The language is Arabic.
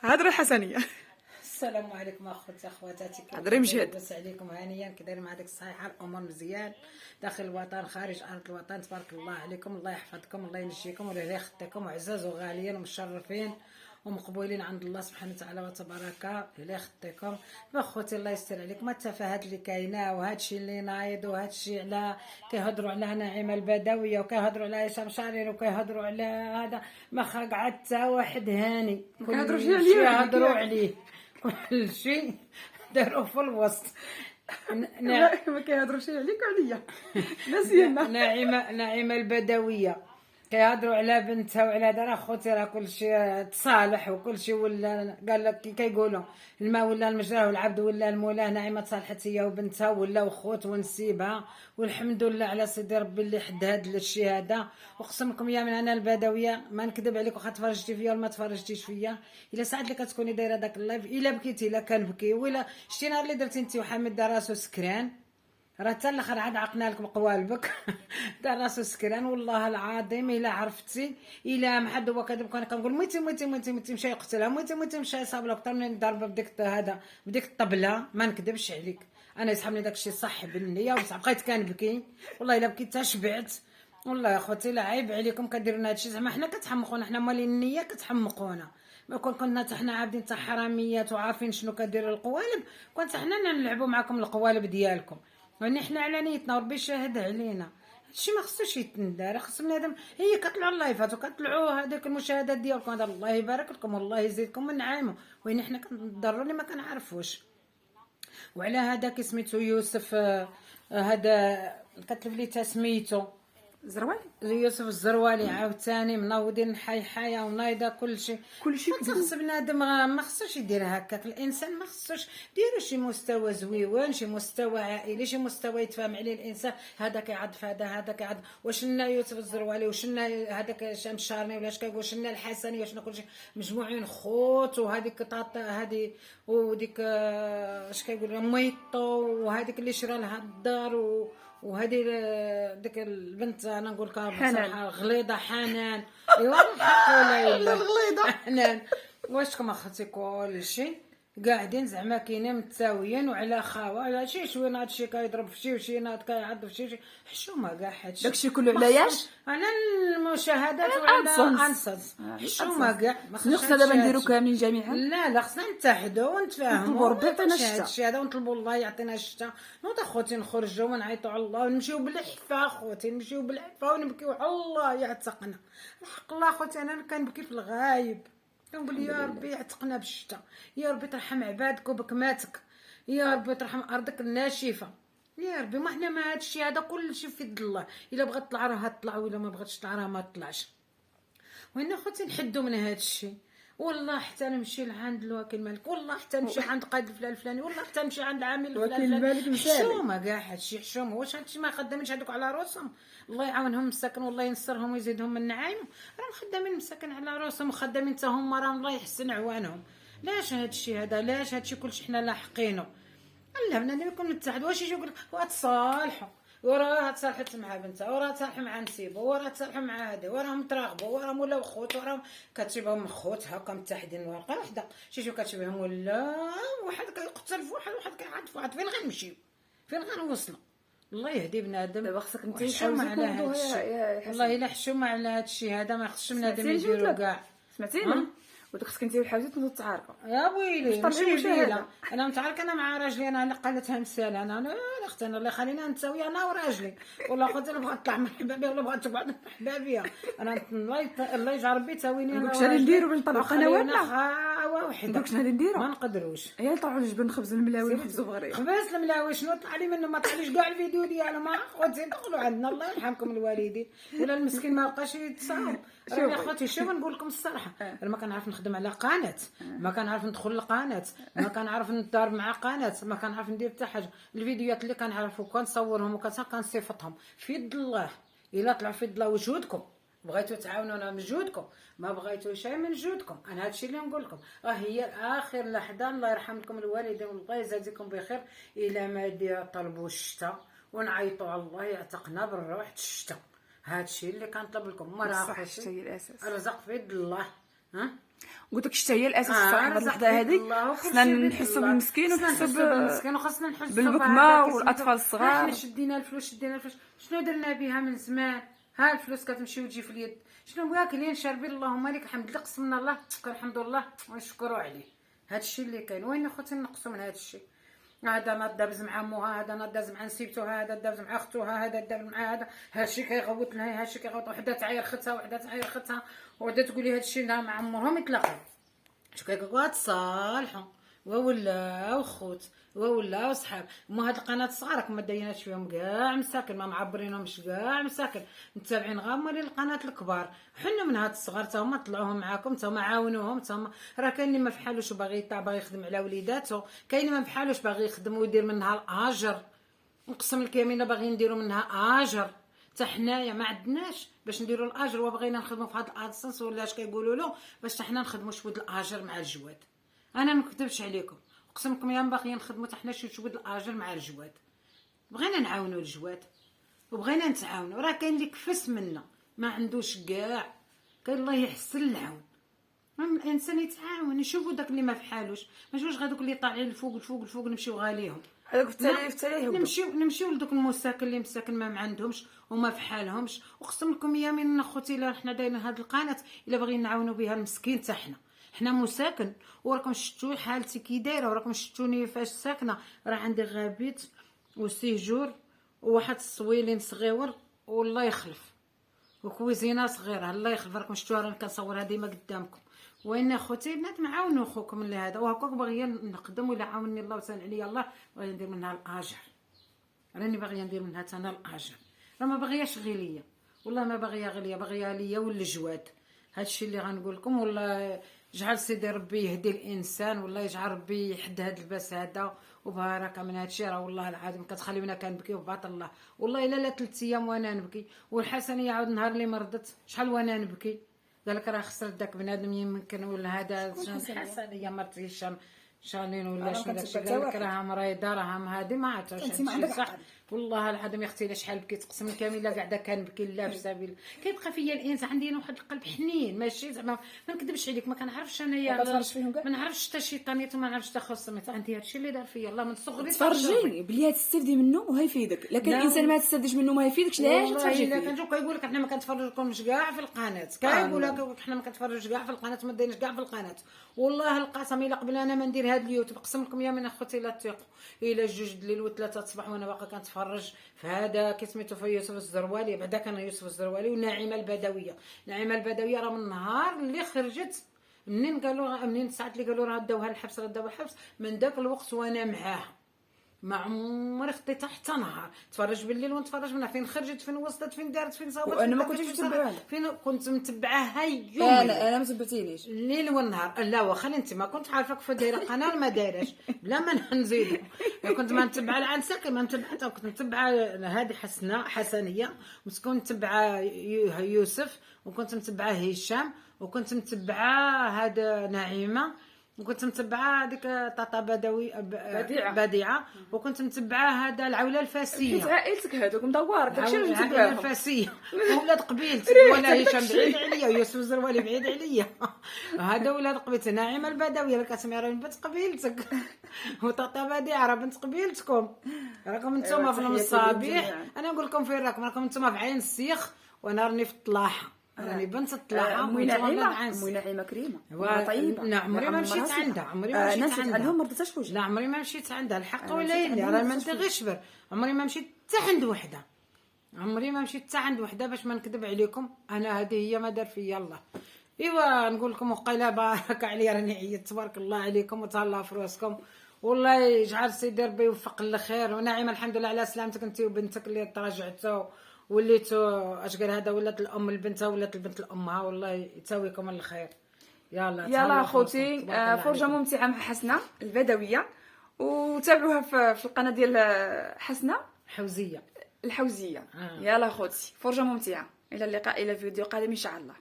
هضري حسنيه. السلام عليكم اخوتي اخواتاتي، هضري مجهد. لاباس عليكم؟ هانيا كي دايرين مع ديك الصحيحه، الامور مزيان داخل الوطن خارج ارض الوطن. تبارك الله عليكم، الله يحفظكم، الله ينجيكم ولا يخطيكم، وعزاز وغاليين ومشرفين ومقبولين عند الله سبحانه وتعالى وتبارك. لا يخطيكم اخوتي، الله يستر عليكم. التفاهات اللي كاينه وهذا الشيء اللي نايض وهذا الشيء على كيهضروا على نعيمه البدويه وكيهضروا على هشام شارين وكيهضروا على هذا، ما خاق حتى واحد هاني. كيهضروا كل شي شيء عليه يهضروا عليه، كل شيء داروا في الوسط. ما كيهضروش عليك وعليا. ناسينا. نعيمه البدويه كيهضروا على بنتها وعلى دار اخوتي، راه كلشي تصالح وكلشي ولا قال لك كيقولوا الماء ولا المجرى والعبد ولا المولاه. نعيمه تصالحت هي وبنتها ولاو خوت ونسيبها، والحمد لله على سيدي ربي اللي حد هاد الشيء هذا. وقسمكم يا من انا البدويه ما نكذب عليك، واخا تفرجتي فيا ولا ما تفرجتيش فيا، الا ساعات اللي كتكوني دايره داك اللايف، الا بكيتي الا كنبكي، ولا شتي نهار اللي درتي انت وحامد دار راسو سكران، راه حتى الاخر عاد عقنا لك بقوالبك. دار راسو سكران والله العظيم. الا عرفتي الا ما حد هو كذب، كان كنقول ميتي مشى يقتلها، ميتي مشى يصاب له اكثر من ضربه بديك هذا بديك الطبله. ما نكذبش عليك، انا يسحبني داكشي صح بالنيه، وبصح بقيت كنبكي والله. الا بكيت حتى شبعت والله يا اخوتي. لا عيب عليكم كديروا لنا هادشي، زعما حنا كتحمقونا، حنا مالين النيه كتحمقونا. ما كنا حتى حنا عابدين حتى حراميات وعارفين شنو كديروا القوالب، كنت حنا نلعبوا معكم القوالب ديالكم. يعني حنا على نيتنا وربي شاهد علينا. هادشي ما خصوش يتندار، خص بنادم هي كطلعوا اللايفات وكطلعوا هذاك المشاهدات ديالكم، هذا الله يبارك لكم والله يزيدكم من نعيمه. وين حنا كنضروا اللي ما كنعرفوش. وعلى هذاك سميتو يوسف، هذا كتب لي تسميتو زروالي يوسف الزروالي، عاوتاني منوضين حيحايه ونايضه كلشي. خص بنادم ما خصوش يدير هكاك. الانسان ما خصوش ديروا شي مستوى زويون، شي مستوى عائلي، شي مستوى يتفاهم عليه الانسان. هذا كيعض في هذا كيعض. واش لنا يوسف الزروالي، واش لنا هذاك هشام الشارني، ولاش كيقول واش لنا الحسني، واش كلشي مجموعين خوت. وهذيك طاطا هذه وديك اش كيقول ميطو، وهذيك اللي شرا لها الدار، وهذه ديك البنت انا نقول لك بصراحه غليظه، حنان. ايوا الحق ولا الا غليظه حنان. واش كما اختي كلشي قاعدين زعما كاينين متساويين، وعلى خاوه على شي ناض شي كيضرب في شي وشي ناض كيعض في شي حشومه كاع هادشي. داكشي كله على ياش على المشاهدات وعلى انصاص حشومه كاع. ما خصنا دابا نديرو كاملين جميعا. لا خصنا نتحدوا ونتفاهموا ربي يعطينا الشتا. هادشي هذا، ونطلبوا الله يعطينا الشتا. نوض اخوتي نخرجوا ونعيطوا على الله ونمشيو بالحفه اخوتي، نمشيو بالحفه ونبكيو على الله يعتقنا. الحق الله اخوتي انا كنبكي في الغايب، كنقول يا ربي يعتقنا بالشتا، يا ربي ترحم عبادك وبكماتك، يا ربي ترحم ارضك الناشفه، يا ربي. ما حنا ما هادشي هذا كلشي في يد الله. الا بغات تطلع راه تطلع، ولا ما بغاتش تطلع راه ما تطلعش. وين خوتي نحدوا من هادشي. والله حتى نمشي لعند الوكيل الملك، والله حتى نمشي عند قائد الفلان الفلاني، والله حتى نمشي عند العامل الفلاني. حشومه كاع هادشي حشومه. واش هادشي ما خدامينش هذوك على روسهم؟ الله يعاونهم مساكن والله ينصرهم ويزيدهم من نعيم. راهم خدامين مساكن على روسهم وخدامين حتى هما، راهم الله يحسن عوانهم. لاش هادشي هذا؟ لاش هادشي كلشي حنا لاحقينه؟ لا بنادم يكون متحد. واش يجي يقول وتصالحوا، وراه تصالحت مع بنتها، وراه تصالحوا مع نسيبه، وراه تصالحوا مع هذا، وراهم تراغبوا، وراهم ولاو خوت، وراهم كتشبههم خوت هكا متحدين ورقه وحده. شي كتشبههم ولا واحد كيقتل في واحد، واحد كيعاد في واحد. فين غنمشيو؟ فين غنوصلوا؟ الله يهدي بنادم. دابا خصك انت حشومه على هادشي والله. الا حشومه على هادشي هذا ما خصش بنادم يديرو كاع. سمعتيني؟ وداك خصك انت وحاولتي تنوضوا تعاركوا. يا ويلي ماشي ليله انا متعارك انا مع راجلي. انا قالتها مساله انا اختي انا اللي خلينا نتساوي انا وراجلي. والله خوتي انا بغيت نطلع من حبابي ولا بغيت تقعد من حبابيه. انا الله يجعل ربي تساويني انا. واش غادي نديروا باش نطلعوا قنواتنا؟ خاوه وحده. واش غادي نديروا؟ ما نقدروش. هي نطلعوا الجبن نخبزوا الملاوي نخبزوا بغريق. بس الملاوي شنو طلع لي منه؟ ما طلعليش كاع الفيديو ديالو. ما خوتي دخلوا عندنا الله يرحمكم الوالدين. ولا المسكين ما بقاش يتصاوب. يا خوتي شوفوا نقول لكم الصراحه، انا ما كنعرف نخدم على قناه، ما كنعرف ندخل لقناه، ما كنعرف نضارب مع قناه، ما كنعرف ندير حتى حاجه. الفيديوهات اللي كنعرف وكنصورهم وكنصيفطهم في يد الله. الا طلعوا في يد الله وجودكم، بغيتوا تعاونونا من جهدكم، ما بغيتوا شيء من جهدكم. انا هادشي اللي نقول لكم. هي اخر لحظه. الله يرحم لكم الوالدين والله يجازيكم بخير. الى ما دير طلبوا الشتاء ونعيطوا على الله يعتقنا بالروح الشتاء. هادشي اللي كنطلب لكم. ما راه الشتاء هي الاساس. الرزق في يد الله. قلت لك حتى هي الاساس الصراحه. هاد اللحظه هذه خصنا نحسوا بالمسكين وخصنا نحسوا بالبكمه والاطفال الصغار. حنا شدينا الفلوس شنو درنا بها من زمان؟ ها الفلوس كتمشي وتجي في اليد، شنو واكلين شاربين اللهم لك الحمد لله قسمنا الله الحمد لله ونشكروا عليه. هذا الشيء اللي كاين. وين اخوتي نقصوا من هذا الشيء؟ هذا نضابز مع امها، هذا نضابز مع نسيبتها، هذا دابز مع اختها، هذا دابز مع هذا الشيء كيغوت لها، هذا الشيء كيغوت، وحده تعاير ختها وحده تعاير ختها، وحده تقول لي هذا الشيء مع عمرهم يتلاقاو. شو كيقولوا تصالحوا وولاو خوت وولاو صحاب. هاد القناه الصغار ما دايناش فيهم كاع مساكن، ما معبرينهمش كاع مساكن، متابعين غير مالين القناه الكبار. حنا من هاد الصغار تا هما طلعوهم معاكم، تا هما عاونوهم، تا هما راه كاين اللي ما فحالوش باغي يطلع باغي يخدم على وليداتو، كاين اللي ما فحالوش باغي يخدم ويدير منها الاجر. نقسم لك يمينه باغيين نديروا منها اجر، حتى حنايا ما عندناش باش نديروا الاجر، وبغينا نخدموا في هذا الادسنس ولا اش كيقولوا له باش حنا نخدموا شويه الاجر مع الجواد. انا ما نكذبش عليكم، اقسم لكم يا باغيين نخدموا حتى حنا شويه الاجر مع الجواد. بغينا نعاونوا الجواد وبغينا نتعاونوا. راه كاين اللي كفس منا ما عندوش كاع، كاين الله يحسن العون. الانسان يتعاون، يشوفوا داك اللي ما فحالوش، ماشي واش غادوك اللي طالعين الفوق نمشيو غاليهم. هذاك في التاريخ نمشيو لدوك المساكن اللي مساكن ما عندهمش وما فحالهمش. وقسم لكم يا من اخوتي الا حنا دايرين هاد القناه الا باغيين نعاونوا بها المسكين حتى حنا مساكن. وراكم شفتوا حالتي كي دايره، وراكم شفتوني فاش ساكنه. راه عندي غابيت وسيجور وواحد الصويلين صغيور والله يخلف، وكويزينه صغيره الله يخلف. راكم شفتوها راه كنصورها ديما قدامكم. وين اخوتي بنات معاونوا اخوكم اللي هذا وهكاك باغيه نقدم، ولا عاوني الله وسهل عليا الله باغيه ندير منها الاجر. راني باغيه ندير منها انا الاجر، راه ما باغياش غير ليا والله، ما باغيه غير ليا، باغيه ليا والجواد. هادشي اللي غنقول لكم. والله يجعل سيدي ربي يهدي الانسان، والله يجعل ربي يحد هاد الباس هذا وبارك من هادشي. راه والله العظيم كتخليونا كنبكي وباطل الله والله الا لا 3 ايام وانا نبكي. والحسنيه عاود نهار اللي مرضت شحال وانا نبكي. قالك راه خسرت داك بنادم يمكن ولا هذا حسنيه مرت هشام شانين ولا شنو داكشي. قالك راها مريضه راها هذه ما عرفتش. انت ما عندك صح والله العظيم يا اختي شحال بكيت قسم كامله قاعده كنبكي لا في سبيل. كيبقى فيا الانسان عندي واحد القلب حنين ماشي زعما ما نكذبش عليك، ما كنعرفش انايا ما نعرفش حتى شيطانيت وما نعرفش حتى خصمت. عندي هادشي اللي دار فيا الله من صغري. تفرجي بلي تستافدي منه وهيفيدك، لكن الانسان ما تستافدش منه ما يفيدكش. علاش تفرجي فيه؟ كنجيو كيقول لك حنا ما كنتفرجوكمش كاع في القناه، كيقول لك حنا ما كنتفرجوش كاع في القناه، ما دايرينش كاع في القناه. والله القسم الا قبل انا ما ندير هاد اليوتيوب اقسم لكم يا من اخوتي لا تثيقوا الا 2 الليل و3 الصباح وانا باقا كنتفرج في هذا كسميتو في يوسف الزروالي. بعدا كان يوسف الزروالي ونعيمه البدويه. نعيمه البدويه راه من النهار اللي خرجت منين ساعه اللي قالوا راه داوها الحبس من داك الوقت وانا معاها ما عمري خطيتها حتى نهار. تفرج بالليل ونتفرج منها فين خرجت فين وصلت فين دارت فين صابت. وانا ما كنتش متبعها، فين كنت متبعاها يوم انا ما تبعتينيش الليل والنهار. لا واخا انت ما كنت عارفه كيف دايره قناه ما دايرش بلا ما نزيدو. كنت ما نتبع العن ساكن ما نتبعها، كنت نتبع هذه حسنيه وكنت نتبع يوسف وكنت نتبع هشام وكنت متبعه هذا نعيمه وكنت متبعه هذيك طاطا بديعه وكنت متبعه هذا العوله الفاسيه. حيت عائلتك هذوك مدوار داكشي اللي متبعهم. العوله الفاسيه ولاد قبيلتي ولا هشام بعيد عليا ويوسف الزروالي بعيد عليا. هذا ولاد قبيلتي. نعيمه البدويه اللي كتسمي راه بنت قبيلتك وطاطا بديعه راه بنت قبيلتكم. راكم نتوما في المصابيح. انا نقول لكم فين راكم نتوما في عين السيخ وانا راني في الطلاحه. راني بنت الطلاحه. امي نعيمه كريمه طيبه. لا عمري ما مشيت عندها، عمري ما مشيت عندها. ما رضيتش في وجهي. لا عمري ما مشيت عندها الحق ولا يلي راه ما ندغيش بر. عمري ما مشيت حتى عند وحده، عمري ما مشيت حتى عند وحده باش ما نكذب عليكم. انا هذه هي ما دار فيا الله. ايوا نقول لكم وقيله بارك عليا راني عيطت. تبارك الله عليكم وتهلا في راسكم. والله يجعل سيدي ربي يوفق للخير. ونعيمه الحمد لله على سلامتك انت وبنتك اللي تراجعتوا وليتوا اشقر هذا ولات الام لبنتها ولات البنت لامها. والله يتساويكم الخير. يلا اخوتي فرجه ممتعه مع حسنه البدويه وتابعوها في القناه ديال حسنه حوزيه الحوزيه. يلا اخوتي فرجه ممتعه. الى اللقاء الى فيديو قادم ان شاء الله.